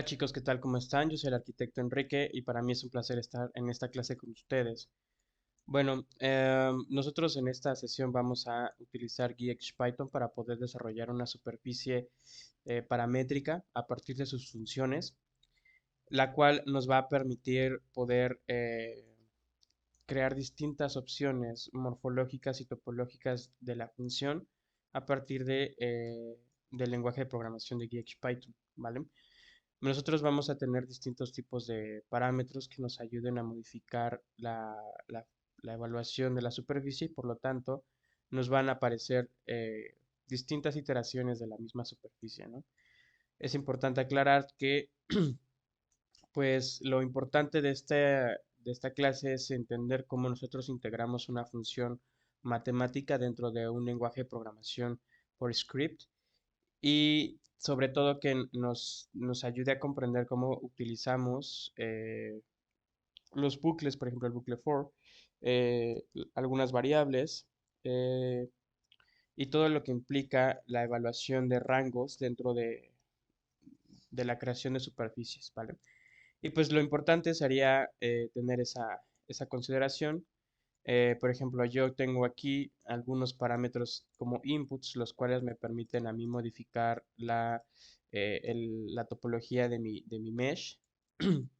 Chicos, ¿qué tal? ¿Cómo están? Yo soy el arquitecto Enrique y para mí es un placer estar en esta clase con ustedes. Bueno, nosotros en esta sesión vamos a utilizar GXPython para poder desarrollar una superficie paramétrica a partir de sus funciones, la cual nos va a permitir poder crear distintas opciones morfológicas y topológicas de la función a partir del lenguaje de programación de GXPython, ¿vale? Nosotros vamos a tener distintos tipos de parámetros que nos ayuden a modificar la evaluación de la superficie y por lo tanto nos van a aparecer distintas iteraciones de la misma superficie, ¿no? Es importante aclarar que pues lo importante de esta clase es entender cómo nosotros integramos una función matemática dentro de un lenguaje de programación por script y sobre todo que nos ayude a comprender cómo utilizamos los bucles, por ejemplo el bucle for, algunas variables eh, y todo lo que implica la evaluación de rangos dentro de la creación de superficies, ¿vale? Y pues lo importante sería tener esa consideración. Por ejemplo, yo tengo aquí algunos parámetros como inputs, los cuales me permiten a mí modificar la topología de mi mesh. En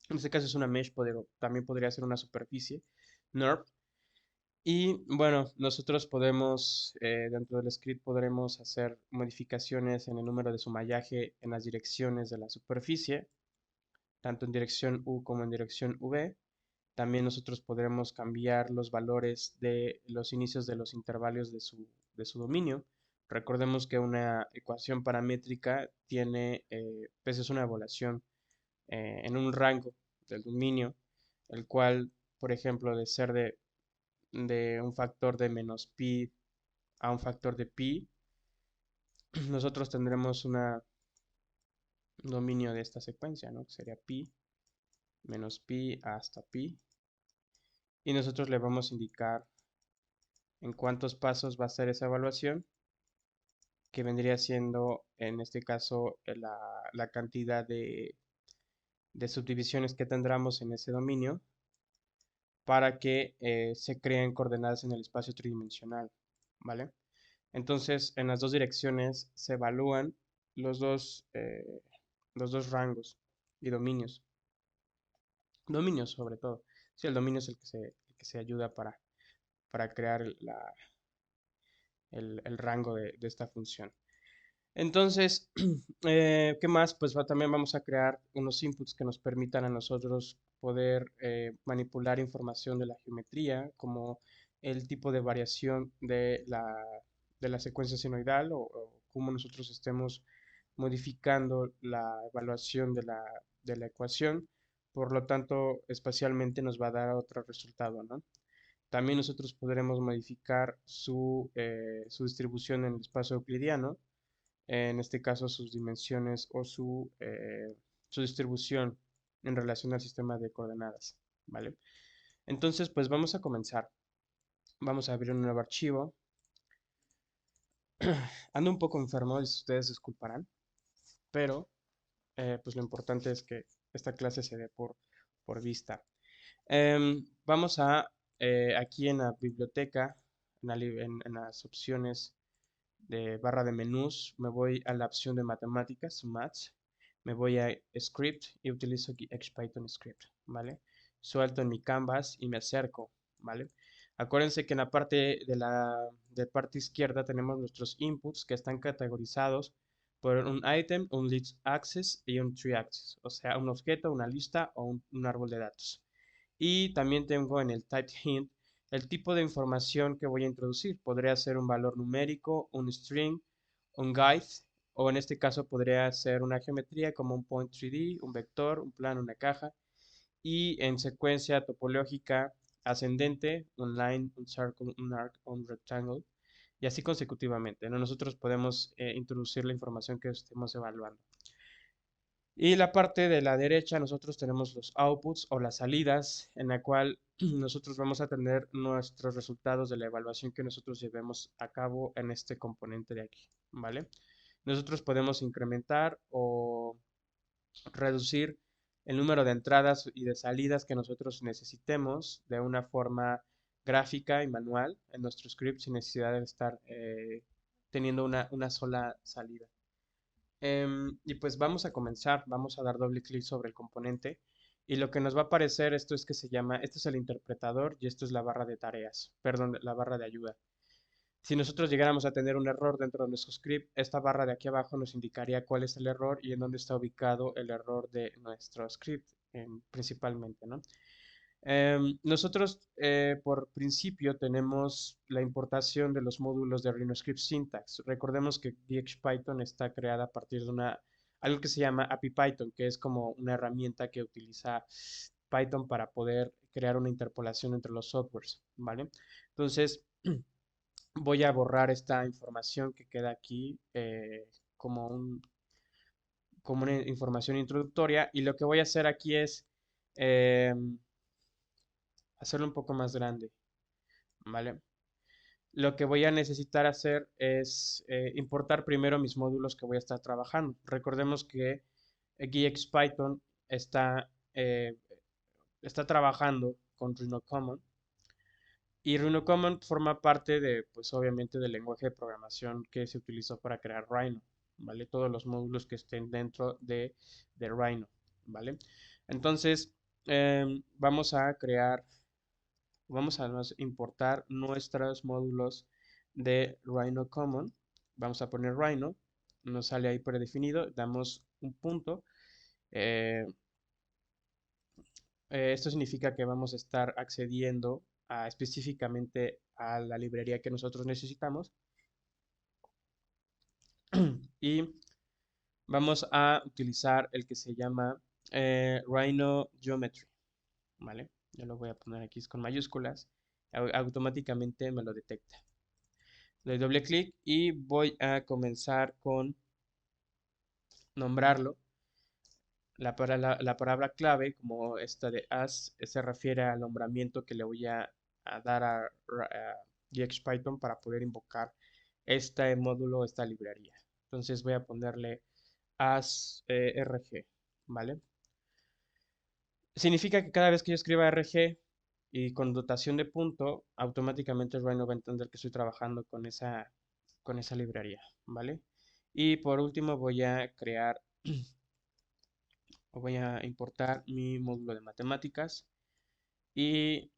este caso es una mesh, también podría ser una superficie, NURB. Y bueno, nosotros podemos, dentro del script, podremos hacer modificaciones en el número de sumayaje en las direcciones de la superficie, tanto en dirección U como en dirección V. También nosotros podremos cambiar los valores de los inicios de los intervalos de su dominio. Recordemos que una ecuación paramétrica tiene, pues es una evaluación en un rango del dominio, el cual, por ejemplo, de ser de un factor de menos pi a un factor de pi, nosotros tendremos un dominio de esta secuencia, ¿no? Que sería pi menos pi hasta pi. Y nosotros le vamos a indicar en cuántos pasos va a ser esa evaluación, que vendría siendo en este caso la cantidad de subdivisiones que tendremos en ese dominio para que se creen coordenadas en el espacio tridimensional, ¿vale? Entonces, en las dos direcciones se evalúan los dos, eh, los dos rangos y dominios. Dominios sobre todo. Sí, el dominio es el que se ayuda para crear el rango de esta función. Entonces, ¿qué más? Pues también vamos a crear unos inputs que nos permitan a nosotros poder manipular información de la geometría, como el tipo de variación de la secuencia sinoidal o cómo nosotros estemos modificando la evaluación de la ecuación. Por lo tanto, espacialmente nos va a dar otro resultado, ¿no? También nosotros podremos modificar su distribución en el espacio euclidiano, en este caso sus dimensiones o su distribución en relación al sistema de coordenadas, ¿vale? Entonces, pues vamos a comenzar. Vamos a abrir un nuevo archivo. Ando un poco enfermo, ustedes disculparán, pero pues lo importante es que esta clase se dé por vista. Vamos a, aquí en la biblioteca, en las opciones de barra de menús, me voy a la opción de matemáticas, Maths, me voy a Script y utilizo aquí XPython Script, ¿vale? Suelto en mi canvas y me acerco, ¿vale? Acuérdense que en la parte de parte izquierda tenemos nuestros inputs que están categorizados por un item, un list access y un tree access, o sea, un objeto, una lista o un árbol de datos. Y también tengo en el type hint el tipo de información que voy a introducir. Podría ser un valor numérico, un string, un guide, o en este caso podría ser una geometría como un point 3D, un vector, un plano, una caja. Y en secuencia topológica ascendente, un line, un circle, un arc, un rectangle. Y así consecutivamente, ¿no? Nosotros podemos introducir la información que estemos evaluando. Y la parte de la derecha nosotros tenemos los outputs o las salidas en la cual nosotros vamos a tener nuestros resultados de la evaluación que nosotros llevemos a cabo en este componente de aquí, ¿vale? Nosotros podemos incrementar reducir el número de entradas y de salidas que nosotros necesitemos de una forma gráfica y manual en nuestro script sin necesidad de estar teniendo una sola salida. Y pues vamos a comenzar, vamos a dar doble clic sobre el componente y lo que nos va a aparecer esto es que se llama, este es el interpretador y esto es la barra de tareas, perdón, la barra de ayuda. Si nosotros llegáramos a tener un error dentro de nuestro script, esta barra de aquí abajo nos indicaría cuál es el error y en dónde está ubicado el error de nuestro script, principalmente, ¿no? Nosotros, por principio, tenemos la importación de los módulos de RhinoScript Syntax. Recordemos que DXPython está creada a partir de algo que se llama API Python, que es como una herramienta que utiliza Python para poder crear una interpolación entre los softwares, ¿vale? Entonces, voy a borrar esta información que queda aquí como como una información introductoria y lo que voy a hacer aquí es hacerlo un poco más grande, ¿vale? Lo que voy a necesitar hacer es importar primero mis módulos que voy a estar trabajando. Recordemos que GXPython está trabajando con Rhino Common y Rhino Common forma parte de, pues obviamente, del lenguaje de programación que se utilizó para crear Rhino, ¿vale? Todos los módulos que estén dentro de Rhino, ¿vale? Entonces, vamos a crear, vamos a importar nuestros módulos de Rhino Common. Vamos a poner Rhino, nos sale ahí predefinido, damos un punto. eh, Esto significa que vamos a estar accediendo específicamente a la librería que nosotros necesitamos y vamos a utilizar el que se llama Rhino Geometry, ¿vale? Yo lo voy a poner aquí con mayúsculas, automáticamente me lo detecta. Le doy doble clic y voy a comenzar con nombrarlo. La palabra clave, como esta de as, se refiere al nombramiento que le voy a dar a GXPython para poder invocar este módulo, esta librería. Entonces voy a ponerle as rg, ¿vale? Significa que cada vez que yo escriba rg y con dotación de punto, automáticamente Rhino va a entender que estoy trabajando con esa librería, ¿vale? Y por último voy a crear voy a importar mi módulo de matemáticas y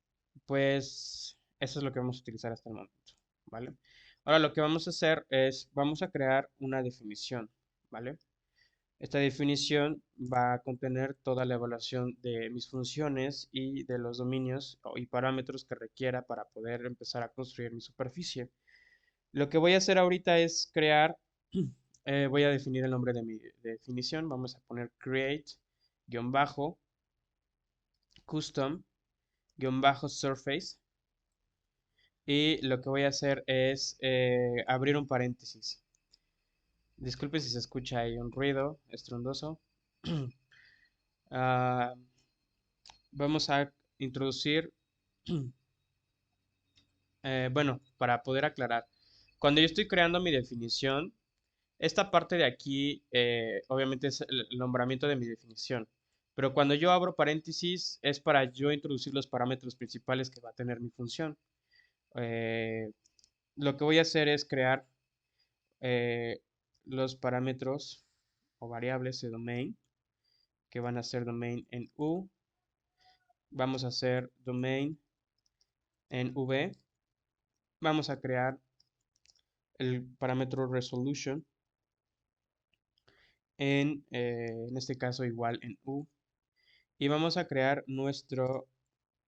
pues eso es lo que vamos a utilizar hasta el momento, ¿vale? Ahora lo que vamos a hacer es, vamos a crear una definición, ¿vale? Esta definición va a contener toda la evaluación de mis funciones y de los dominios y parámetros que requiera para poder empezar a construir mi superficie. Lo que voy a hacer ahorita es crear, voy a definir el nombre de mi definición, vamos a poner create guión bajo custom guión bajo surface y lo que voy a hacer es abrir un paréntesis. Disculpe si se escucha ahí un ruido estrondoso. Ah, vamos a introducir, bueno, para poder aclarar, cuando yo estoy creando mi definición, esta parte de aquí obviamente es el nombramiento de mi definición, pero cuando yo abro paréntesis es para yo introducir los parámetros principales que va a tener mi función. Eh, lo que voy a hacer es crear eh, los parámetros o variables de domain, que van a ser domain en U, vamos a hacer domain en V, vamos a crear el parámetro resolution en este caso igual en U, y vamos a crear nuestro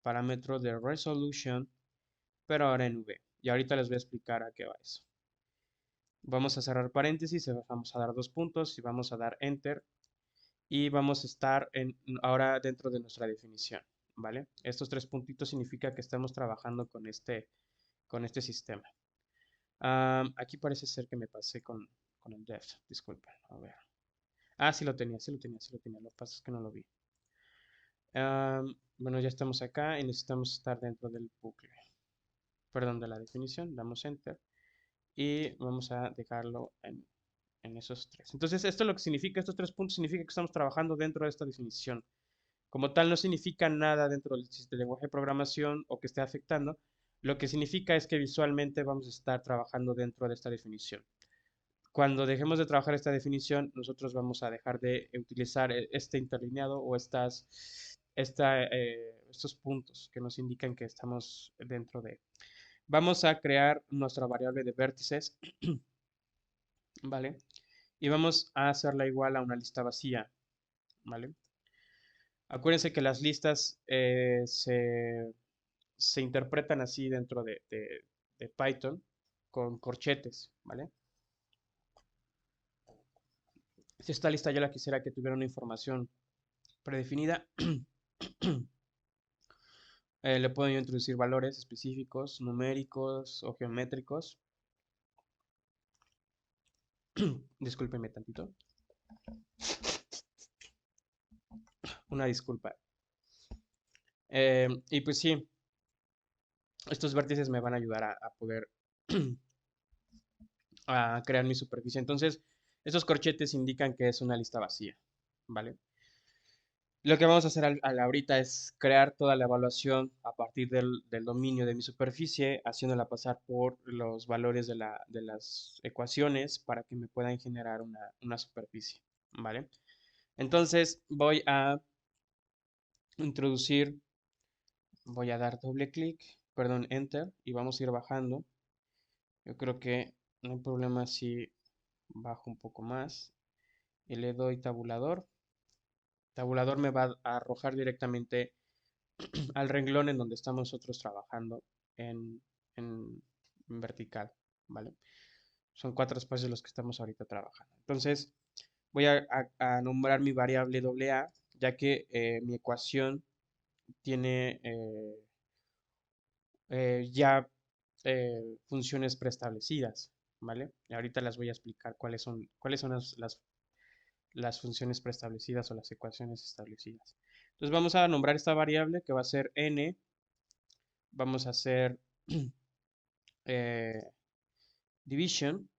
parámetro de resolution, pero ahora en V. Y ahorita les voy a explicar a qué va eso. Vamos a cerrar paréntesis, vamos a dar dos puntos y vamos a dar enter y vamos a estar ahora dentro de nuestra definición, ¿vale? Estos tres puntitos significa que estamos trabajando con este sistema. Aquí parece ser que me pasé con el def, disculpen, a ver. Ah, sí lo tenía, sí lo tenía, sí lo tenía, lo que pasa es que no lo vi. Bueno, ya estamos acá y necesitamos estar dentro del bucle, perdón, de la definición, damos enter y vamos a dejarlo en en esos tres. Entonces, esto lo que significa, estos 3 puntos significa que estamos trabajando dentro de esta definición. Como tal, no significa nada dentro del lenguaje de programación o que esté afectando. Lo que significa es que visualmente vamos a estar trabajando dentro de esta definición. Cuando dejemos de trabajar esta definición, nosotros vamos a dejar de utilizar este interlineado o estos puntos que nos indican que estamos dentro de. Vamos a crear nuestra variable de vértices, ¿vale? Y vamos a hacerla igual a una lista vacía, ¿vale? Acuérdense que las listas se interpretan así dentro de Python con corchetes, ¿vale? Si esta lista yo la quisiera que tuviera una información predefinida, le puedo yo introducir valores específicos, numéricos o geométricos. Discúlpenme tantito. Una disculpa. Y pues sí, estos vértices me van a ayudar a poder a crear mi superficie. Entonces, estos corchetes indican que es una lista vacía, ¿vale? Lo que vamos a hacer ahorita es crear toda la evaluación a partir del dominio de mi superficie, haciéndola pasar por los valores de las ecuaciones para que me puedan generar una superficie, ¿vale? Entonces voy a introducir, voy a dar doble clic, perdón, enter, y vamos a ir bajando. Yo creo que no hay problema si bajo un poco más y le doy tabulador. Tabulador me va a arrojar directamente al renglón en donde estamos nosotros trabajando en, en vertical, ¿vale? Son 4 espacios los que estamos ahorita trabajando. Entonces, voy a nombrar mi variable AA, ya que mi ecuación tiene ya funciones preestablecidas, ¿vale? Y ahorita las voy a explicar cuáles son las funciones preestablecidas o las ecuaciones establecidas. Entonces vamos a nombrar esta variable que va a ser n. Vamos a hacer eh, division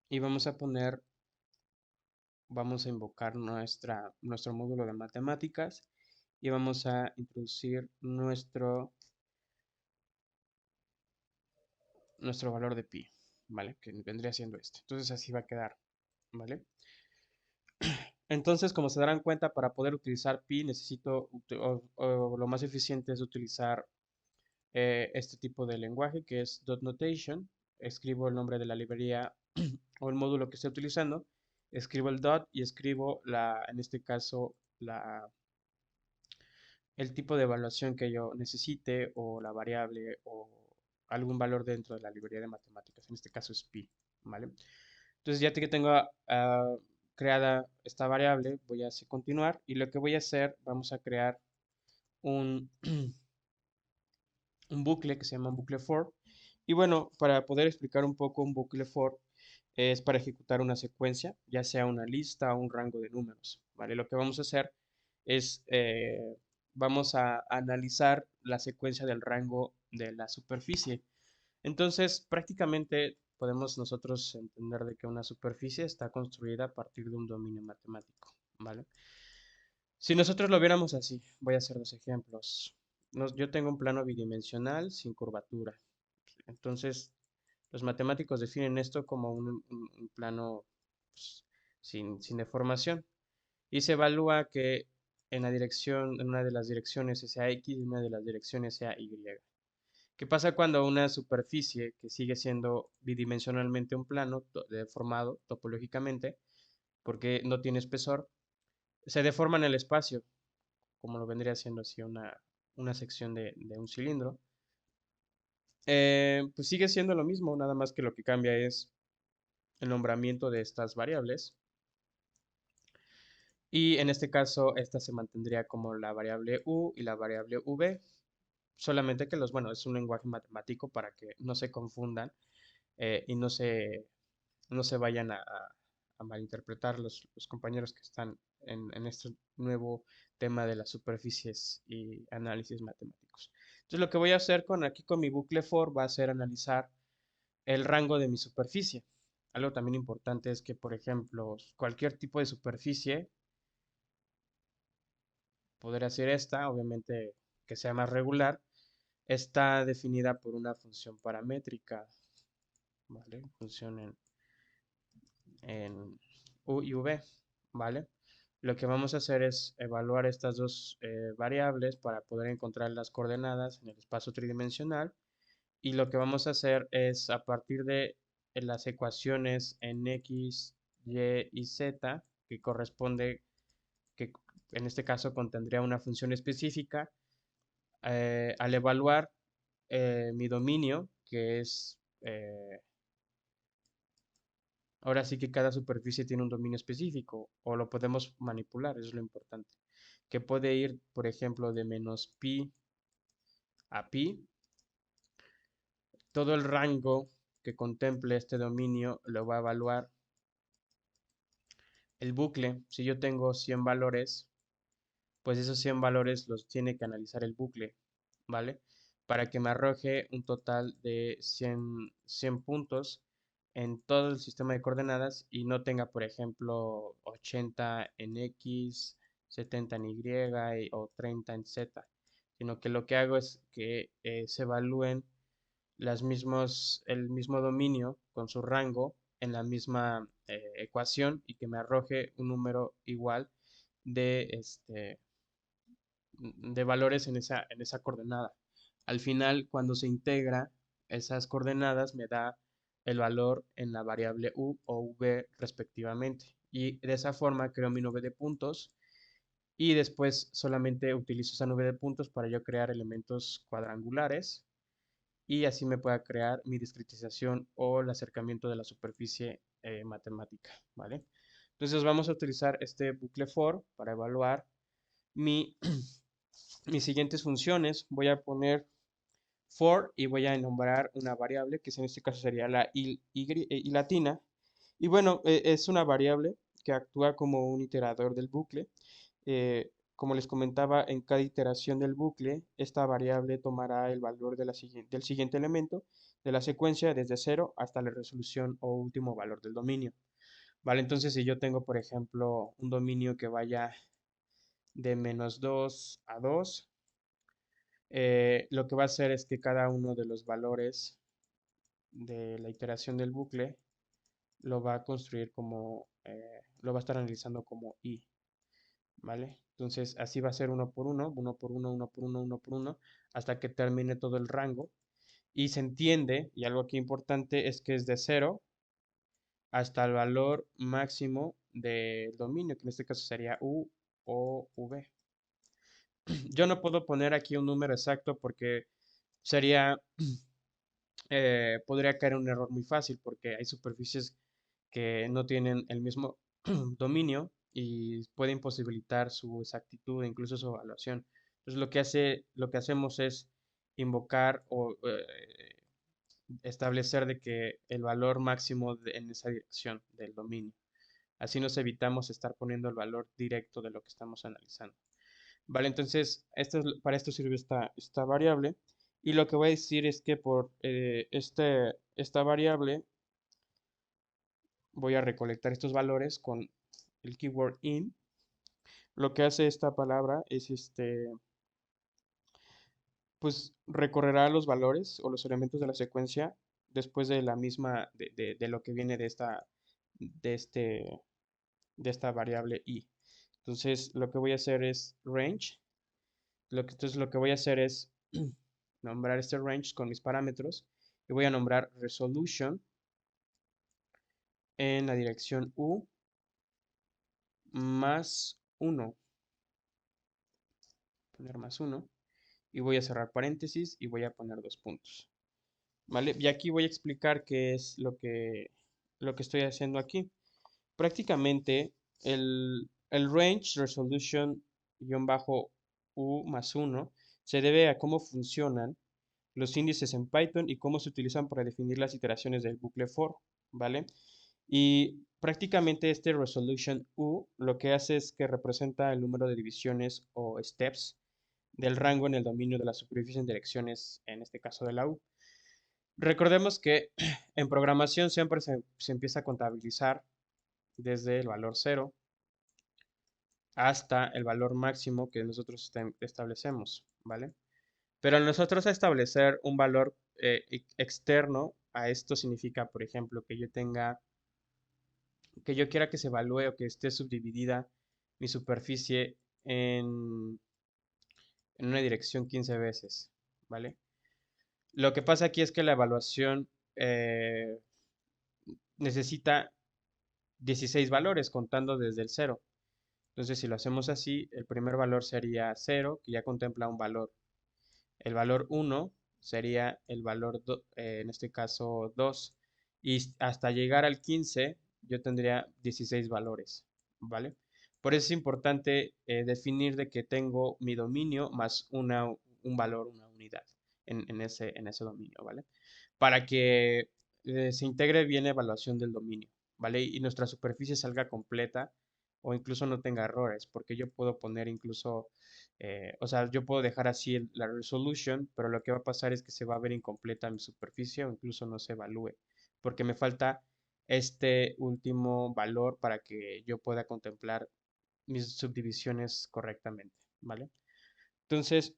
y vamos a invocar nuestro módulo de matemáticas y vamos a introducir nuestro valor de pi, ¿vale? Que vendría siendo este. Entonces así va a quedar, ¿vale? Entonces, como se darán cuenta, para poder utilizar pi necesito, o lo más eficiente es utilizar este tipo de lenguaje que es dot notation. Escribo el nombre de la librería o el módulo que esté utilizando, escribo el dot y escribo en este caso, el tipo de evaluación que yo necesite o la variable o algún valor dentro de la librería de matemáticas. En este caso es pi, ¿vale? Entonces ya que tengo creada esta variable, voy a hacer continuar y lo que voy a hacer, vamos a crear un, un bucle que se llama un bucle for. Y bueno, para poder explicar un poco un bucle for, es para ejecutar una secuencia, ya sea una lista o un rango de números, ¿vale? Lo que vamos a hacer es, vamos a analizar la secuencia del rango de la superficie. Entonces, prácticamente podemos nosotros entender de que una superficie está construida a partir de un dominio matemático, ¿vale? Si nosotros lo viéramos así, voy a hacer 2 ejemplos. Yo tengo un plano bidimensional sin curvatura. Entonces, los matemáticos definen esto como un plano pues, sin deformación. Y se evalúa que en una de las direcciones sea X y en una de las direcciones sea Y. ¿Qué pasa cuando una superficie que sigue siendo bidimensionalmente un plano deformado topológicamente, porque no tiene espesor, se deforma en el espacio, como lo vendría siendo así una sección de un cilindro? Pues sigue siendo lo mismo, nada más que lo que cambia es el nombramiento de estas variables. Y en este caso, esta se mantendría como la variable u y la variable v, solamente que bueno, es un lenguaje matemático para que no se confundan y no se vayan a malinterpretar los compañeros que están en este nuevo tema de las superficies y análisis matemáticos. Entonces, lo que voy a hacer aquí con mi bucle for va a ser analizar el rango de mi superficie. Algo también importante es que, por ejemplo, cualquier tipo de superficie, podría ser esta, obviamente que sea más regular, está definida por una función paramétrica, ¿vale? Función en U y V, ¿vale? Lo que vamos a hacer es evaluar estas dos variables para poder encontrar las coordenadas en el espacio tridimensional. Y lo que vamos a hacer es a partir de las ecuaciones en X, Y y Z, que corresponde, que en este caso contendría una función específica, al evaluar mi dominio, que es, ahora sí que cada superficie tiene un dominio específico, o lo podemos manipular, eso es lo importante, que puede ir, por ejemplo, de menos pi a pi. Todo el rango que contemple este dominio lo va a evaluar el bucle. Si yo tengo 100 valores, pues esos 100 valores los tiene que analizar el bucle, ¿vale? Para que me arroje un total de 100 puntos en todo el sistema de coordenadas y no tenga, por ejemplo, 80 en X, 70 en Y o 30 en Z, sino que lo que hago es que se evalúen el mismo dominio con su rango en la misma ecuación y que me arroje un número igual de, de valores en esa coordenada. Al final, cuando se integra esas coordenadas, me da el valor en la variable u o v respectivamente. Y de esa forma creo mi nube de puntos y después solamente utilizo esa nube de puntos para yo crear elementos cuadrangulares y así me pueda crear mi discretización o el acercamiento de la superficie matemática, ¿vale? Entonces vamos a utilizar este bucle for para evaluar mi, mis siguientes funciones. Voy a poner for y voy a nombrar una variable que en este caso sería la y latina. Y bueno, es una variable que actúa como un iterador del bucle. Como les comentaba, en cada iteración del bucle, esta variable tomará el valor de del siguiente elemento de la secuencia desde 0 hasta la resolución o último valor del dominio. Vale, entonces si yo tengo, por ejemplo, un dominio que vaya de -2 a 2, lo que va a hacer es que cada uno de los valores de la iteración del bucle lo va a construir como, lo va a estar analizando como i, ¿vale? Entonces así va a ser uno por uno, uno por uno, uno por uno, uno por uno, hasta que termine todo el rango. Y se entiende, y algo aquí importante es que es de 0 hasta el valor máximo del dominio, que en este caso sería u o v. Yo no puedo poner aquí un número exacto porque sería, podría caer un error muy fácil porque hay superficies que no tienen el mismo dominio y puede imposibilitar su exactitud e incluso su evaluación. Entonces lo que hacemos es invocar o establecer de que el valor máximo en esa dirección del dominio. Así nos evitamos estar poniendo el valor directo de lo que estamos analizando. Vale, entonces para esto sirve esta variable. Y lo que voy a decir es que por esta variable voy a recolectar estos valores con el keyword in. Lo que hace esta palabra es pues recorrerá los valores o los elementos de la secuencia después de la misma, de lo que viene de este, de esta variable i. Entonces lo que voy a hacer es range. Entonces lo que voy a hacer es nombrar este range con mis parámetros y voy a nombrar resolution en la dirección u más 1, poner más 1 y voy a cerrar paréntesis y voy a poner dos puntos. ¿Vale? Y aquí voy a explicar qué es lo que estoy haciendo aquí. Prácticamente el range resolution bajo u más 1 se debe a cómo funcionan los índices en Python y cómo se utilizan para definir las iteraciones del bucle for, ¿vale? Y prácticamente este resolution u lo que hace es que representa el número de divisiones o steps del rango en el dominio de la superficie en direcciones, en este caso de la u. Recordemos que en programación siempre se empieza a contabilizar desde el valor cero hasta el valor máximo que nosotros establecemos, ¿vale? Pero nosotros establecer un valor externo a esto significa, por ejemplo, que yo quiera que se evalúe o que esté subdividida mi superficie en una dirección 15 veces, ¿vale? Lo que pasa aquí es que la evaluación necesita 16 valores contando desde el cero. Entonces, si lo hacemos así, el primer valor sería cero, que ya contempla un valor. El valor uno sería el valor, en este caso, 2. Y hasta llegar al 15, yo tendría 16 valores, ¿vale? Por eso es importante definir de que tengo mi dominio más un valor, una unidad en ese dominio, ¿vale? Para que se integre bien la evaluación del dominio, ¿vale? Y nuestra superficie salga completa o incluso no tenga errores, porque yo puedo poner incluso, o sea, yo puedo dejar así la resolution, pero lo que va a pasar es que se va a ver incompleta mi superficie o incluso no se evalúe, porque me falta este último valor para que yo pueda contemplar mis subdivisiones correctamente, ¿vale? Entonces,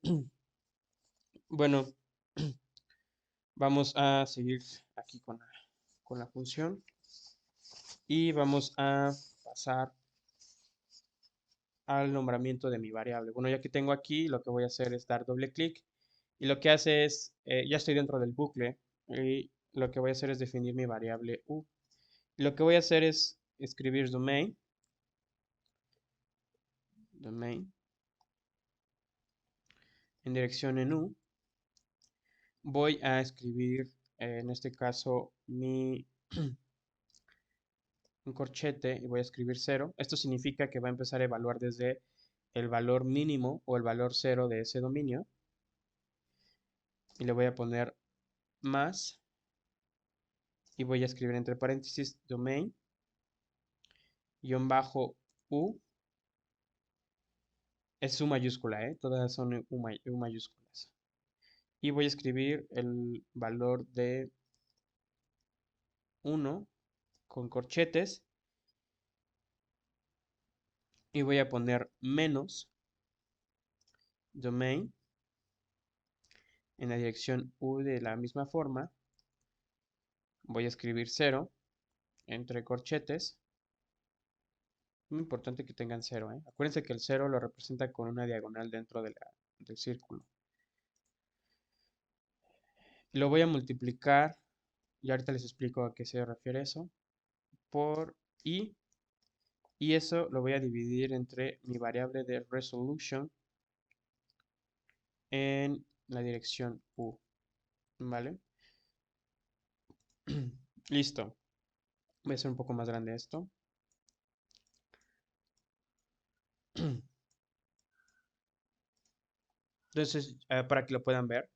bueno, vamos a seguir aquí con la función y vamos a pasar al nombramiento de mi variable. Bueno, ya que tengo aquí, lo que voy a hacer es dar doble clic y lo que hace es, ya estoy dentro del bucle y lo que voy a hacer es definir mi variable u. Y lo que voy a hacer es escribir domain en dirección en u. Voy a escribir, en este caso, un corchete y voy a escribir cero. Esto significa que va a empezar a evaluar desde el valor mínimo o el valor cero de ese dominio y le voy a poner más y voy a escribir entre paréntesis domain guión bajo u. Es u mayúscula, todas son u mayúsculas. Y voy a escribir el valor de 1 con corchetes y voy a poner menos domain en la dirección u de la misma forma. Voy a escribir 0 entre corchetes. Muy importante que tengan 0, ¿eh? Acuérdense que el 0 lo representa con una diagonal dentro del círculo. Lo voy a multiplicar, y ahorita les explico a qué se refiere eso, por i, y eso lo voy a dividir entre mi variable de resolution en la dirección u, ¿vale? Listo. Voy a hacer un poco más grande esto. Entonces, para que lo puedan ver,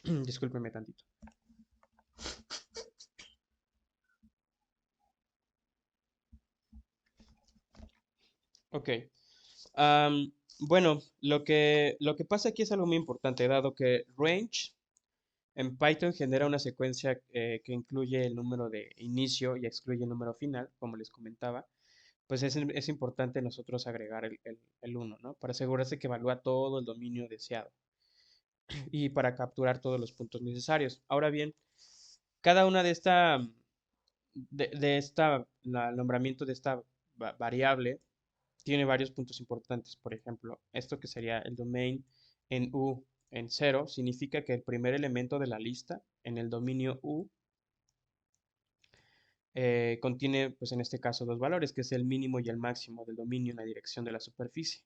discúlpenme tantito. Ok. Bueno, lo que pasa aquí es algo muy importante, dado que range en Python genera una secuencia que incluye el número de inicio y excluye el número final, como les comentaba. Pues es importante nosotros agregar el 1, ¿no? Para asegurarse que evalúa todo el dominio deseado y para capturar todos los puntos necesarios. Ahora bien, cada una el nombramiento de esta variable tiene varios puntos importantes. Por ejemplo, esto que sería el domain en U en cero significa que el primer elemento de la lista en el dominio U contiene, pues en este caso, dos valores, que es el mínimo y el máximo del dominio en la dirección de la superficie,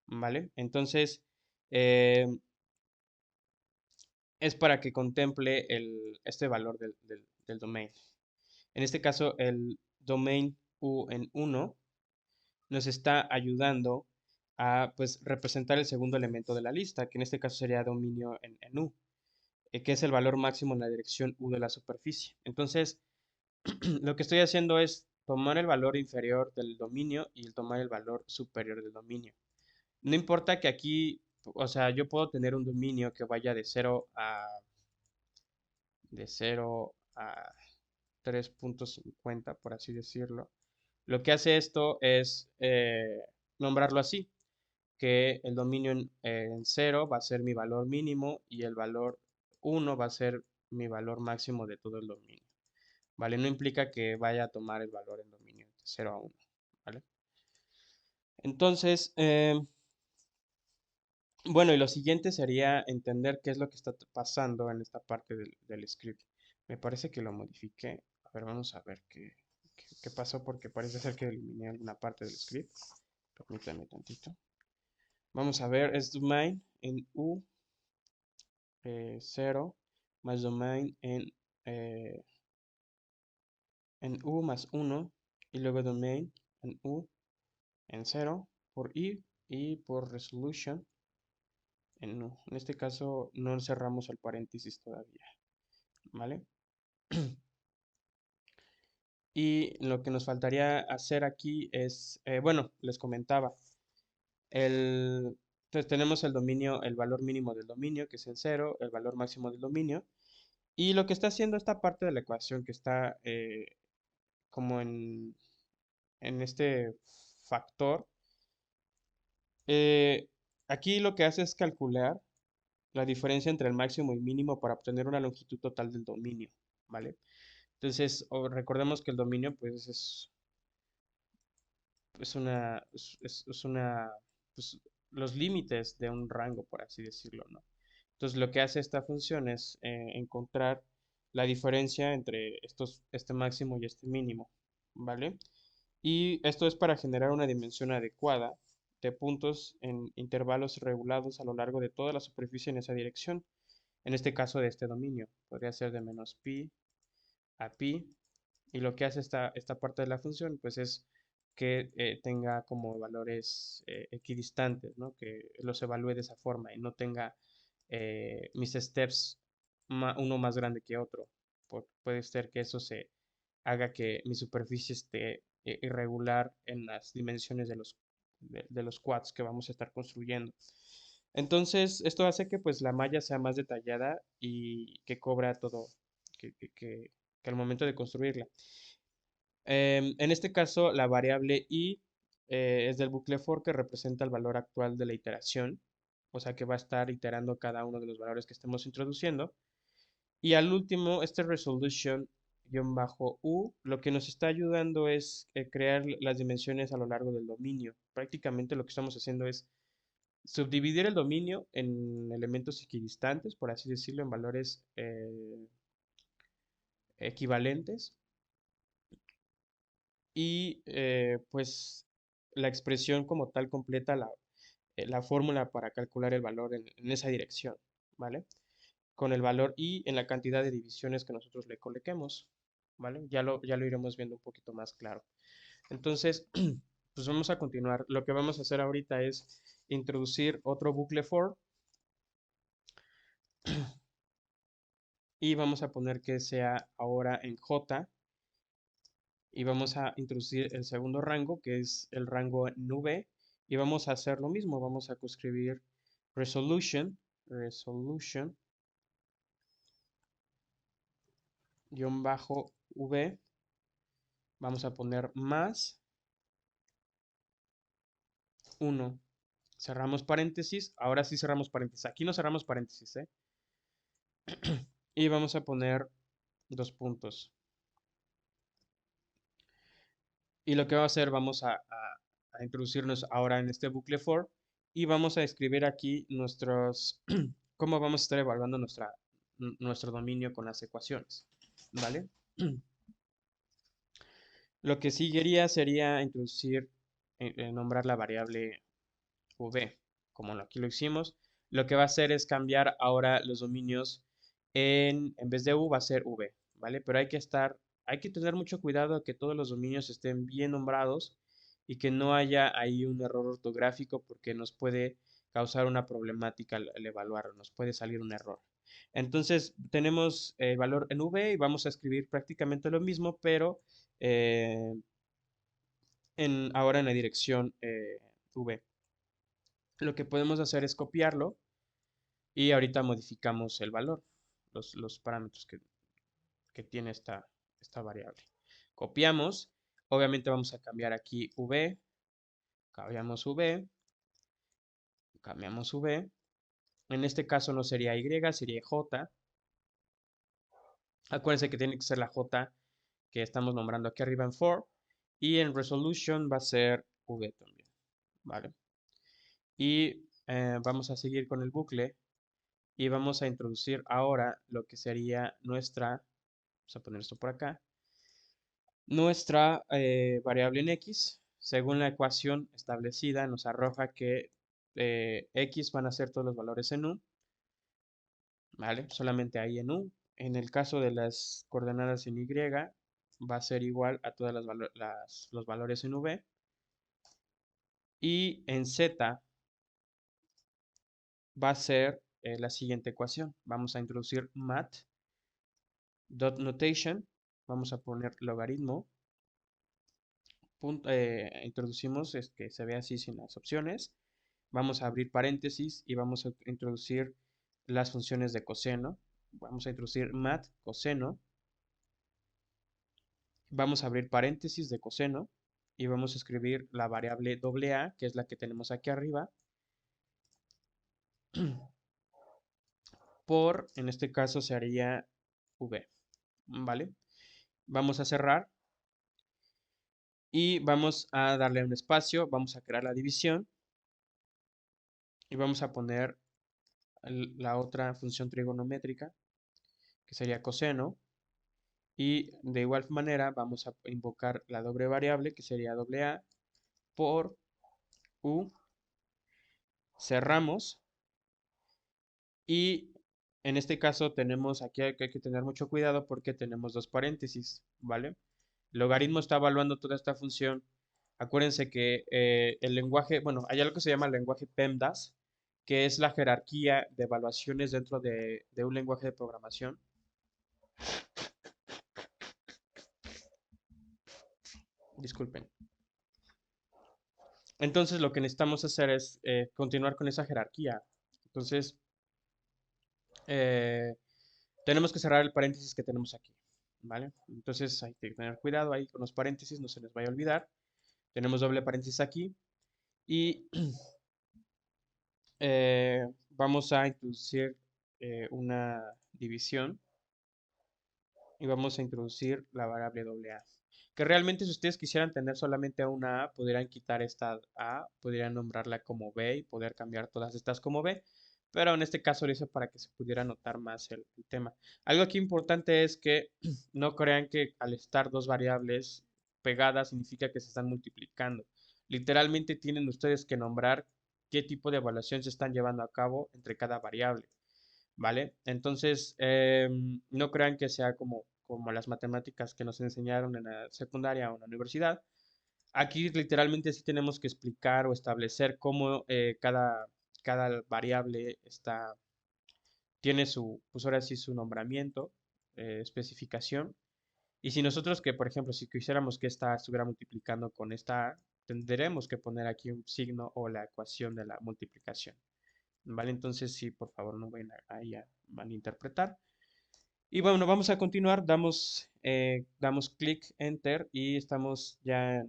¿vale? Entonces, eh, es para que contemple este valor del domain. En este caso, el domain U en 1 nos está ayudando a pues, representar el segundo elemento de la lista, que en este caso sería dominio en U, que es el valor máximo en la dirección U de la superficie. Entonces, lo que estoy haciendo es tomar el valor inferior del dominio y tomar el valor superior del dominio. No importa que aquí, o sea, yo puedo tener un dominio que vaya de 0 de 0 a 3.50, por así decirlo. Lo que hace esto es nombrarlo así, que el dominio en 0 va a ser mi valor mínimo y el valor 1 va a ser mi valor máximo de todo el dominio. ¿Vale? No implica que vaya a tomar el valor en dominio de 0 a 1. ¿Vale? Entonces, bueno, y lo siguiente sería entender qué es lo que está pasando en esta parte del script. Me parece que lo modifiqué. A ver, vamos a ver qué pasó porque parece ser que eliminé alguna parte del script. Permítanme tantito. Vamos a ver, es domain en U 0 más domain en U más 1 y luego domain en U en 0 por I y por resolution en U. En este caso no cerramos el paréntesis todavía, ¿vale? Y lo que nos faltaría hacer aquí es, bueno, les comentaba, entonces tenemos el dominio, el valor mínimo del dominio, que es el 0, el valor máximo del dominio, y lo que está haciendo esta parte de la ecuación que está como en este factor, eh, aquí lo que hace es calcular la diferencia entre el máximo y mínimo para obtener una longitud total del dominio, ¿vale? Entonces, recordemos que el dominio, pues, es una, pues, los límites de un rango, por así decirlo, ¿no? Entonces, lo que hace esta función es encontrar la diferencia entre este máximo y este mínimo, ¿vale? Y esto es para generar una dimensión adecuada de puntos en intervalos regulados a lo largo de toda la superficie en esa dirección. En este caso de este dominio, podría ser de menos pi a pi. Y lo que hace esta parte de la función, pues es que tenga como valores equidistantes, ¿no? Que los evalúe de esa forma y no tenga mis steps uno más grande que otro. Puede ser que eso se haga que mi superficie esté irregular en las dimensiones de los quads que vamos a estar construyendo. Entonces, esto hace que pues la malla sea más detallada y que cobra todo, que, que, que- que al momento de construirla. En este caso, la variable i es del bucle for que representa el valor actual de la iteración, o sea que va a estar iterando cada uno de los valores que estemos introduciendo. Y al último, este resolution-u, lo que nos está ayudando es crear las dimensiones a lo largo del dominio. Prácticamente lo que estamos haciendo es subdividir el dominio en elementos equidistantes, por así decirlo, en valores equivalentes. Y pues la expresión como tal completa la fórmula para calcular el valor en esa dirección, ¿vale? Con el valor i en la cantidad de divisiones que nosotros le coloquemos, ¿vale? Ya lo iremos viendo un poquito más claro. Entonces, pues vamos a continuar. Lo que vamos a hacer ahorita es introducir otro bucle for y vamos a poner que sea ahora en j y vamos a introducir el segundo rango, que es el rango nube, y vamos a hacer lo mismo, vamos a escribir resolution, guión bajo v, vamos a poner más 1. Cerramos paréntesis, ahora sí cerramos paréntesis, aquí no cerramos paréntesis, ¿eh? Y vamos a poner dos puntos. Y lo que va a hacer, vamos a introducirnos ahora en este bucle for y vamos a escribir aquí cómo vamos a estar evaluando nuestro dominio con las ecuaciones, ¿vale? Lo que seguiría sería introducir, nombrar la variable v, como aquí lo hicimos. Lo que va a hacer es cambiar ahora los dominios en vez de u va a ser v, ¿vale? Pero hay que tener mucho cuidado que todos los dominios estén bien nombrados y que no haya ahí un error ortográfico porque nos puede causar una problemática al evaluarlo, nos puede salir un error. Entonces tenemos el valor en v y vamos a escribir prácticamente lo mismo, pero eh, ahora en la dirección v. Lo que podemos hacer es copiarlo y ahorita modificamos el valor, los parámetros que tiene esta variable. Copiamos, obviamente vamos a cambiar aquí v, cambiamos v, cambiamos v. En este caso no sería y, sería j. Acuérdense que tiene que ser la j que estamos nombrando aquí arriba en for. Y en resolution va a ser v también, ¿vale? Y vamos a seguir con el bucle y vamos a introducir ahora lo que sería nuestra, vamos a poner esto por acá, nuestra variable en x. Según la ecuación establecida nos arroja que x van a ser todos los valores en u, ¿vale? Solamente ahí en u. En el caso de las coordenadas en y va a ser igual a todos los valores en v. Y en z va a ser la siguiente ecuación. Vamos a introducir mat dot notation. Vamos a poner logaritmo. Introducimos que se ve así sin las opciones. Vamos a abrir paréntesis y vamos a introducir las funciones de coseno. Vamos a introducir mat coseno. Vamos a abrir paréntesis de coseno y vamos a escribir la variable AA, que es la que tenemos aquí arriba, por, en este caso se haría v, ¿vale? Vamos a cerrar y vamos a darle un espacio, vamos a crear la división y vamos a poner la otra función trigonométrica, que sería coseno, y de igual manera vamos a invocar la doble variable, que sería AA, por u, cerramos, y en este caso tenemos aquí que hay que tener mucho cuidado porque tenemos dos paréntesis, ¿vale? El logaritmo está evaluando toda esta función. Acuérdense que el lenguaje, bueno, hay algo que se llama el lenguaje PEMDAS, que es la jerarquía de evaluaciones dentro de un lenguaje de programación. Disculpen. Entonces lo que necesitamos hacer es continuar con esa jerarquía. Entonces, eh, tenemos que cerrar el paréntesis que tenemos aquí, ¿vale? Entonces hay que tener cuidado ahí con los paréntesis, no se les vaya a olvidar. Tenemos doble paréntesis aquí y vamos a introducir una división y vamos a introducir la variable AA. Que realmente si ustedes quisieran tener solamente una A, podrían quitar esta A, podrían nombrarla como B y poder cambiar todas estas como B, pero en este caso lo hice para que se pudiera notar más el tema. Algo aquí importante es que no crean que al estar dos variables pegadas significa que se están multiplicando. Literalmente tienen ustedes que nombrar qué tipo de evaluación se están llevando a cabo entre cada variable. ¿Vale? Entonces, no crean que sea como las matemáticas que nos enseñaron en la secundaria o en la universidad. Aquí literalmente sí tenemos que explicar o establecer cómo cada variable tiene pues ahora sí su nombramiento, especificación. Y si nosotros que, por ejemplo, si quisiéramos que esta estuviera multiplicando con esta A, tendremos que poner aquí un signo o la ecuación de la multiplicación. ¿Vale? Entonces, sí, por favor, no vayan ahí a malinterpretar. Y bueno, vamos a continuar, damos clic, enter y estamos ya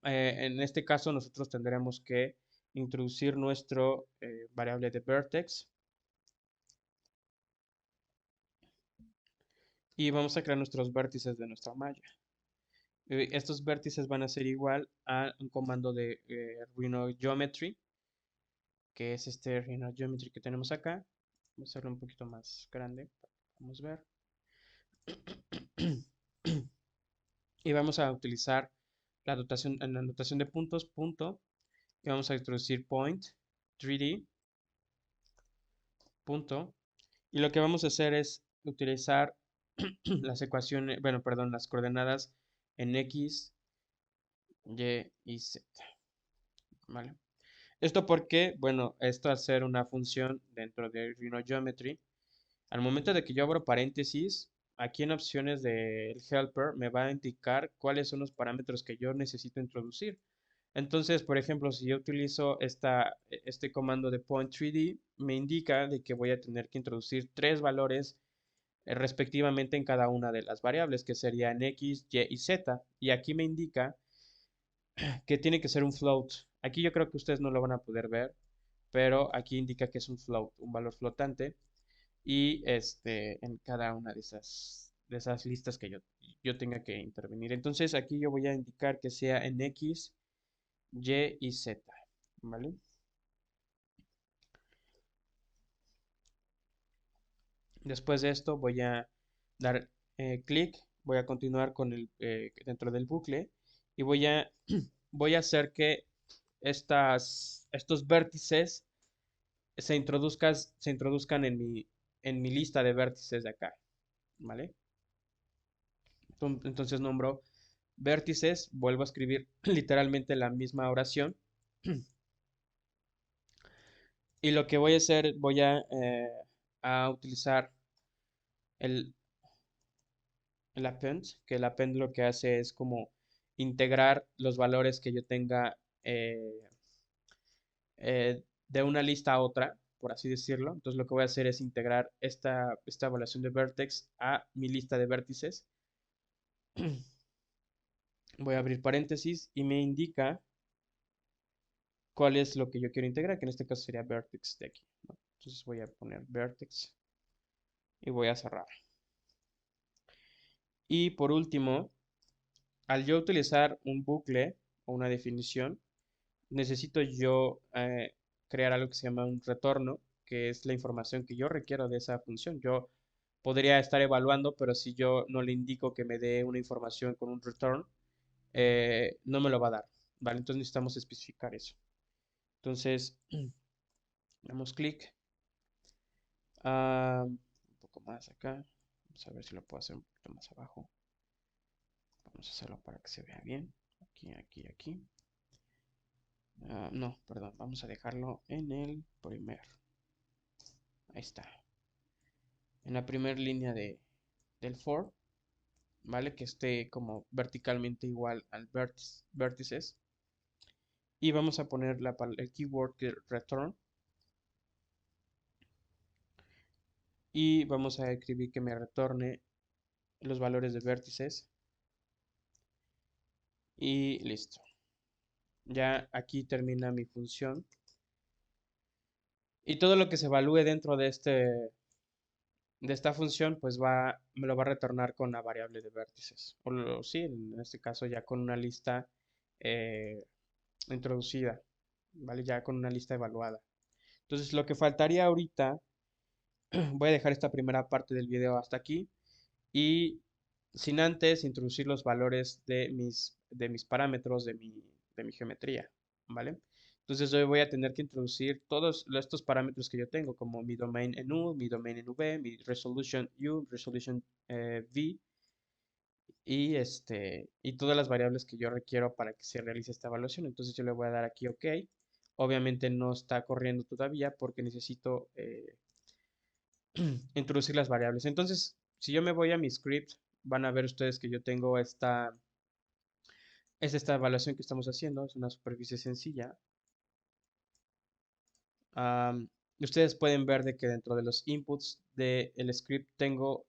en este caso nosotros tendremos que introducir nuestro variable de vertex y vamos a crear nuestros vértices de nuestra malla. Estos vértices van a ser igual a un comando de Rhino Geometry, que es este Rhino Geometry que tenemos acá. Vamos a hacerlo un poquito más grande para que podamos ver. Y vamos a utilizar en la notación de puntos, punto, y vamos a introducir point, 3D, punto, y lo que vamos a hacer es utilizar las ecuaciones, bueno, perdón, las coordenadas en X, Y y Z, ¿vale? Esto porque, bueno, esto al ser una función dentro de Rhino Geometry, al momento de que yo abro paréntesis, aquí en opciones del helper me va a indicar cuáles son los parámetros que yo necesito introducir. Entonces, por ejemplo, si yo utilizo este comando de point3d, me indica de que voy a tener que introducir tres valores respectivamente en cada una de las variables, que serían x, y y z. Y aquí me indica que tiene que ser un float. Aquí yo creo que ustedes no lo van a poder ver, pero aquí indica que es un float, un valor flotante. Y en cada una de esas listas que yo tenga que intervenir. Entonces aquí yo voy a indicar que sea en x, y y z. ¿Vale? Después de esto voy a dar clic, voy a continuar con dentro del bucle y voy a hacer que estos vértices se introduzcan en mi lista de vértices de acá, ¿vale? Entonces nombro vértices, vuelvo a escribir literalmente la misma oración y lo que voy a hacer, a utilizar el, el append, que el append lo que hace es como integrar los valores que yo tenga de una lista a otra, por así decirlo. Entonces lo que voy a hacer es integrar esta evaluación de vertex a mi lista de vértices. Voy a abrir paréntesis y me indica cuál es lo que yo quiero integrar, que en este caso sería vertex de aquí, ¿no? Entonces voy a poner vertex y voy a cerrar. Y por último, al yo utilizar un bucle o una definición, necesito yo crear algo que se llama un retorno, que es la información que yo requiero de esa función. Yo podría estar evaluando, pero si yo no le indico que me dé una información con un return, no me lo va a dar, ¿vale? Entonces necesitamos especificar eso. Entonces, damos clic, un poco más acá. Vamos a ver si lo puedo hacer un poquito más abajo. Vamos a hacerlo para que se vea bien. Aquí, aquí, aquí. No, perdón, vamos a dejarlo en el primer. Ahí está. En la primera línea del for, ¿vale? Que esté como verticalmente igual al vértices. Y vamos a poner el keyword que return. Y vamos a escribir que me retorne los valores de vértices. Y listo. Ya aquí termina mi función. Y todo lo que se evalúe dentro de esta función, pues me lo va a retornar con la variable de vértices. Sí, en este caso ya con una lista eh, introducida, ¿vale? Ya con una lista evaluada. Entonces, lo que faltaría ahorita, voy a dejar esta primera parte del video hasta aquí y sin antes introducir los valores de mis parámetros de mi geometría, ¿vale? Entonces yo voy a tener que introducir todos estos parámetros que yo tengo, como mi domain en U, mi domain en V, mi resolution U, resolution V, y todas las variables que yo requiero para que se realice esta evaluación. Entonces yo le voy a dar aquí OK. Obviamente no está corriendo todavía porque necesito introducir las variables. Entonces, si yo me voy a mi script, van a ver ustedes que yo tengo esta evaluación que estamos haciendo. Es una superficie sencilla. Am, Ustedes pueden ver de que dentro de los inputs del script tengo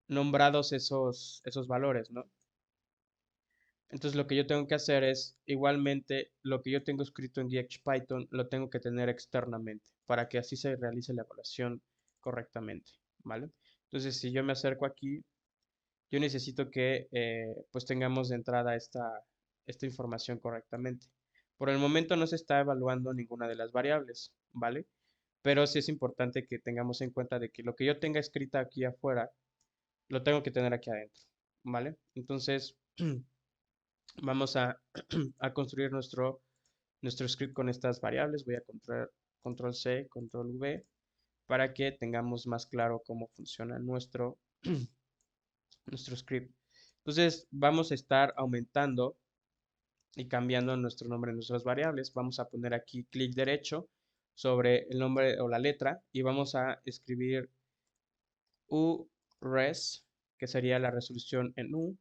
nombrados esos valores, ¿no? Entonces lo que yo tengo que hacer es, igualmente, lo que yo tengo escrito en GXPython lo tengo que tener externamente para que así se realice la evaluación correctamente, ¿vale? Entonces si yo me acerco aquí, yo necesito que pues tengamos de entrada esta información correctamente. Por el momento no se está evaluando ninguna de las variables, ¿vale? Pero sí es importante que tengamos en cuenta de que lo que yo tenga escrita aquí afuera, lo tengo que tener aquí adentro, ¿vale? Entonces, vamos a construir nuestro script con estas variables. Voy a control C, control V, para que tengamos más claro cómo funciona nuestro script. Entonces, vamos a estar aumentando y cambiando nuestro nombre en nuestras variables. Vamos a poner aquí clic derecho sobre el nombre o la letra y vamos a escribir uRes, que sería la resolución en U,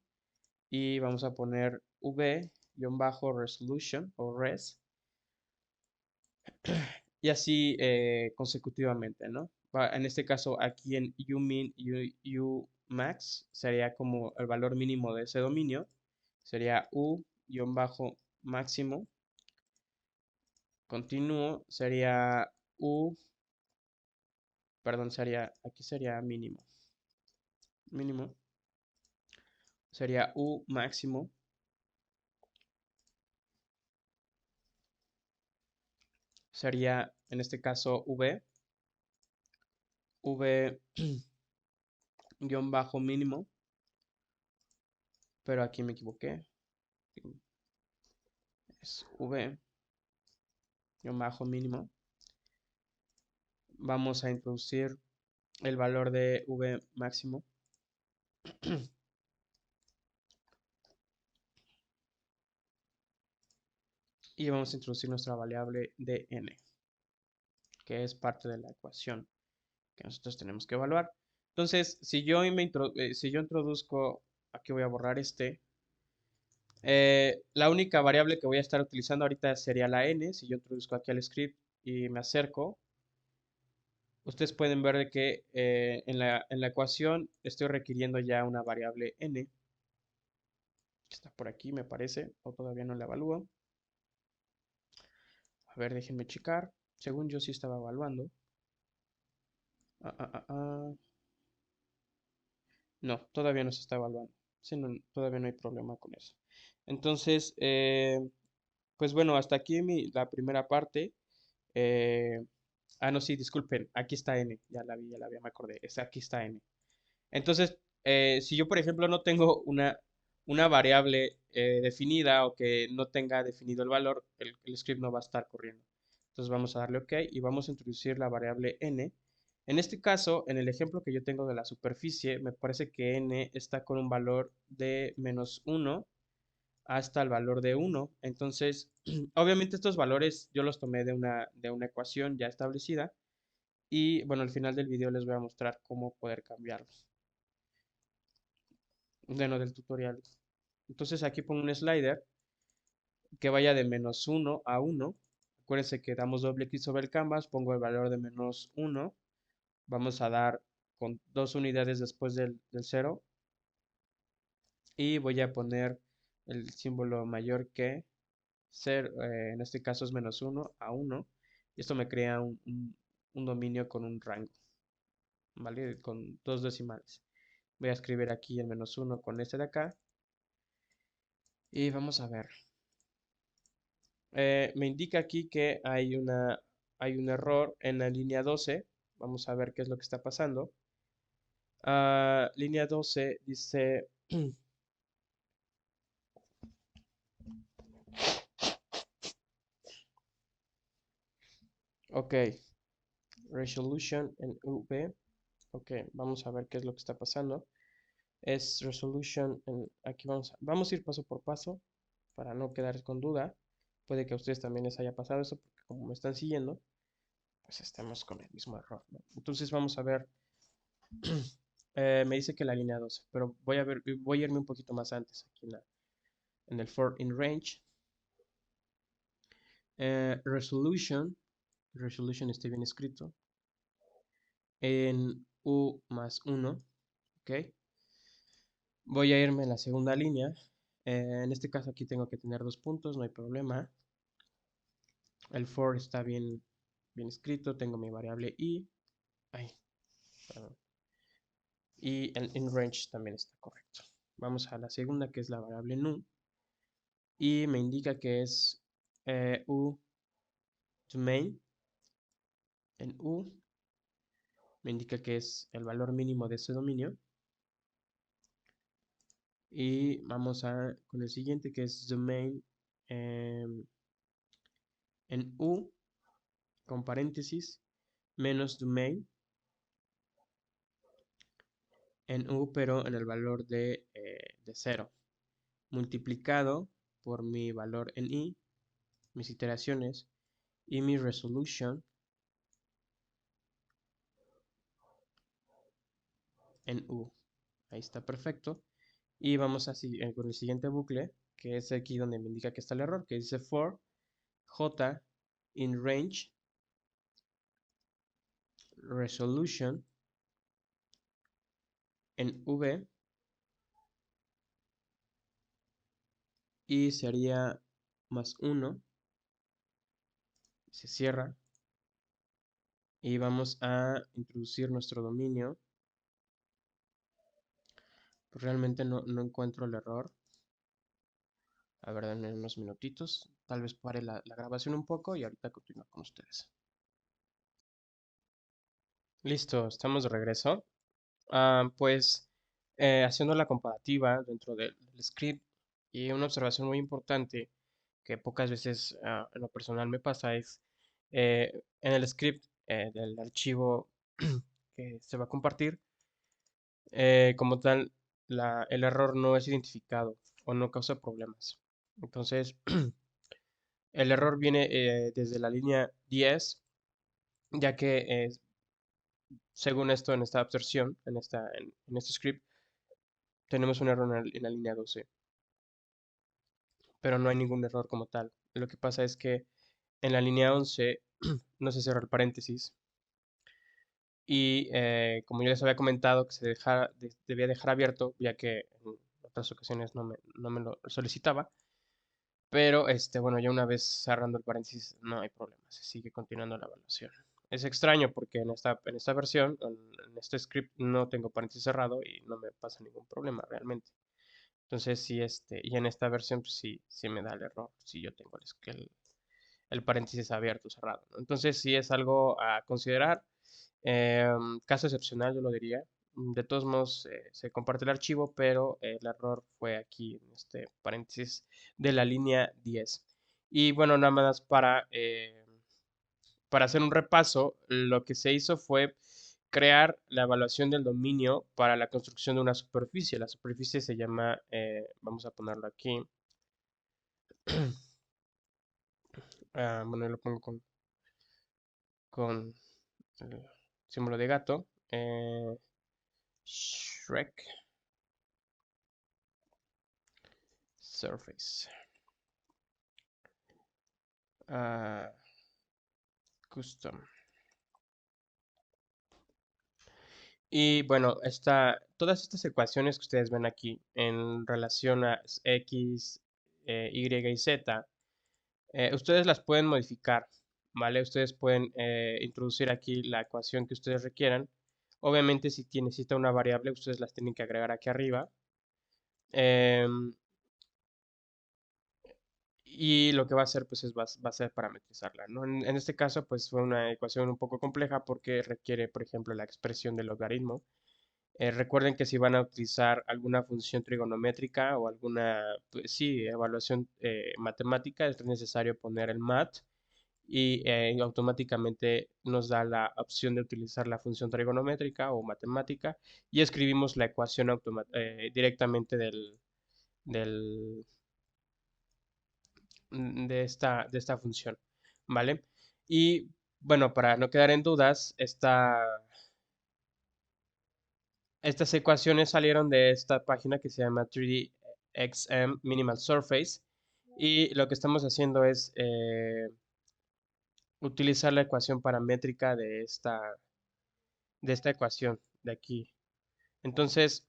y vamos a poner v-resolution o res y así consecutivamente, ¿no? En este caso, aquí en umin y umax sería como el valor mínimo de ese dominio. Sería u-máximo. Continuo sería u, perdón, aquí sería mínimo. Mínimo sería u máximo. Sería en este caso v, v guión bajo mínimo, pero aquí me equivoqué. Es v guión bajo mínimo. Vamos a introducir el valor de v máximo. Y vamos a introducir nuestra variable de n, que es parte de la ecuación que nosotros tenemos que evaluar. Entonces, si yo introduzco, aquí voy a borrar la única variable que voy a estar utilizando ahorita sería la n. Si yo introduzco aquí el script y me acerco, ustedes pueden ver de que en la ecuación estoy requiriendo ya una variable n, que está por aquí me parece, o todavía no la evalúo. A ver, déjenme checar. Según yo sí estaba evaluando. Ah, ah, ah, ah. No, todavía no se está evaluando. Sí, todavía no hay problema con eso. Entonces, pues bueno, hasta aquí la primera parte. Eh, no, sí, disculpen, aquí está n. Ya la vi, me acordé. Aquí está n. Entonces, si yo, por ejemplo, no tengo una variable definida o que no tenga definido el valor, el script no va a estar corriendo. Entonces vamos a darle OK y vamos a introducir la variable n. En este caso, en el ejemplo que yo tengo de la superficie, me parece que n está con un valor de -1 hasta el valor de 1. Entonces, obviamente estos valores yo los tomé de una ecuación ya establecida y bueno, al final del video les voy a mostrar cómo poder cambiarlos. Bueno, del tutorial. Entonces aquí pongo un slider que vaya de -1 a 1. Acuérdense que damos doble clic sobre el canvas, pongo el valor de -1. Vamos a dar con 2 unidades después del 0. Y voy a poner el símbolo mayor que ser, en este caso es -1 a 1. Y esto me crea un dominio con un rango, ¿vale? Con dos decimales. Voy a escribir aquí el -1 con este de acá. Y vamos a ver. Me indica aquí que hay un error en la línea 12. Vamos a ver qué es lo que está pasando. Línea 12 dice, ok, resolution en V. Ok, vamos a ver qué es lo que está pasando. Es resolution aquí vamos a ir paso por paso para no quedar con duda. Puede que a ustedes también les haya pasado eso porque como me están siguiendo, pues estamos con el mismo error, ¿no? Entonces vamos a ver. Me dice que la línea 12, pero voy a irme un poquito más antes aquí en el for in range. Resolution esté bien escrito. En U más 1, ok. Voy a irme a la segunda línea. En este caso aquí tengo que tener 2 puntos, no hay problema. El for está bien escrito, tengo mi variable i. Ay, perdón. Y el in range también está correcto. Vamos a la segunda, que es la variable nu. Y me indica que es u to main. En u me indica que es el valor mínimo de ese dominio. Y vamos con el siguiente, que es domain en u con paréntesis menos domain en u, pero en el valor de 0, multiplicado por mi valor en i, mis iteraciones, y mi resolution en u. Ahí está perfecto. Y vamos con el siguiente bucle, que es aquí donde me indica que está el error, que dice for j in range resolution en V y sería más 1, se cierra y vamos a introducir nuestro dominio. Pues realmente no encuentro el error. A ver, denme unos minutitos. Tal vez pare la grabación un poco y ahorita continúo con ustedes. Listo, estamos de regreso. Pues haciendo la comparativa dentro del script y una observación muy importante que pocas veces en lo personal me pasa es en el script del archivo que se va a compartir, como tal, el error no es identificado o no causa problemas. Entonces, el error viene desde la línea 10, ya que según esto en esta abstracción, en este script, tenemos un error en la línea 12, pero no hay ningún error como tal. Lo que pasa es que en la línea 11 no se cierra el paréntesis y como ya les había comentado que debía dejar abierto, ya que en otras ocasiones no me lo solicitaba, pero bueno, ya una vez cerrando el paréntesis no hay problema, se sigue continuando la evaluación. Es extraño porque en esta versión, en este script, no tengo paréntesis cerrado y no me pasa ningún problema realmente. Entonces, sí, y en esta versión, pues sí me da el error si yo tengo el paréntesis abierto o cerrado, ¿no? Entonces, sí es algo a considerar. Caso excepcional, yo lo diría. De todos modos, se comparte el archivo, pero el error fue aquí en este paréntesis de la línea 10. Y bueno, nada más para hacer un repaso, lo que se hizo fue crear la evaluación del dominio para la construcción de una superficie. La superficie se llama, vamos a ponerlo aquí, bueno, yo lo pongo con el símbolo de gato, Shrek Surface. ah, Custom. Y bueno, todas estas ecuaciones que ustedes ven aquí en relación a X, Y y Z, ustedes las pueden modificar, ¿vale? Ustedes pueden introducir aquí la ecuación que ustedes requieran. Obviamente, si necesita una variable, ustedes las tienen que agregar aquí arriba. Em, y lo que va a hacer, pues, va a ser parametrizarla, ¿no? En este caso, pues, fue una ecuación un poco compleja porque requiere, por ejemplo, la expresión del logaritmo. Recuerden que si van a utilizar alguna función trigonométrica o alguna, pues, sí, evaluación matemática, es necesario poner el mat y automáticamente nos da la opción de utilizar la función trigonométrica o matemática y escribimos la ecuación directamente del, de esta función, ¿vale? Y bueno, para no quedar en dudas, estas ecuaciones salieron de esta página que se llama 3DXM Minimal Surface y lo que estamos haciendo es utilizar la ecuación paramétrica de esta ecuación de aquí. Entonces,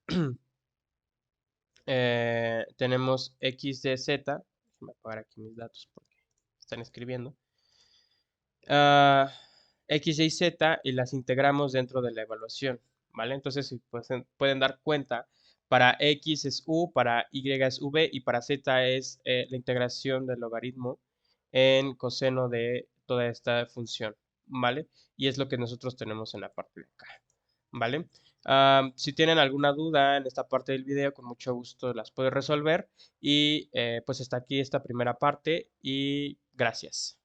tenemos x de z, déjenme apagar aquí mis datos porque están escribiendo, x, y z y las integramos dentro de la evaluación, ¿vale? Entonces, si pueden dar cuenta, para x es u, para y es v y para z es la integración del logaritmo en coseno de toda esta función, ¿vale? Y es lo que nosotros tenemos en la parte de acá, ¿vale? Si tienen alguna duda en esta parte del video, con mucho gusto las puedo resolver y pues hasta aquí esta primera parte y gracias.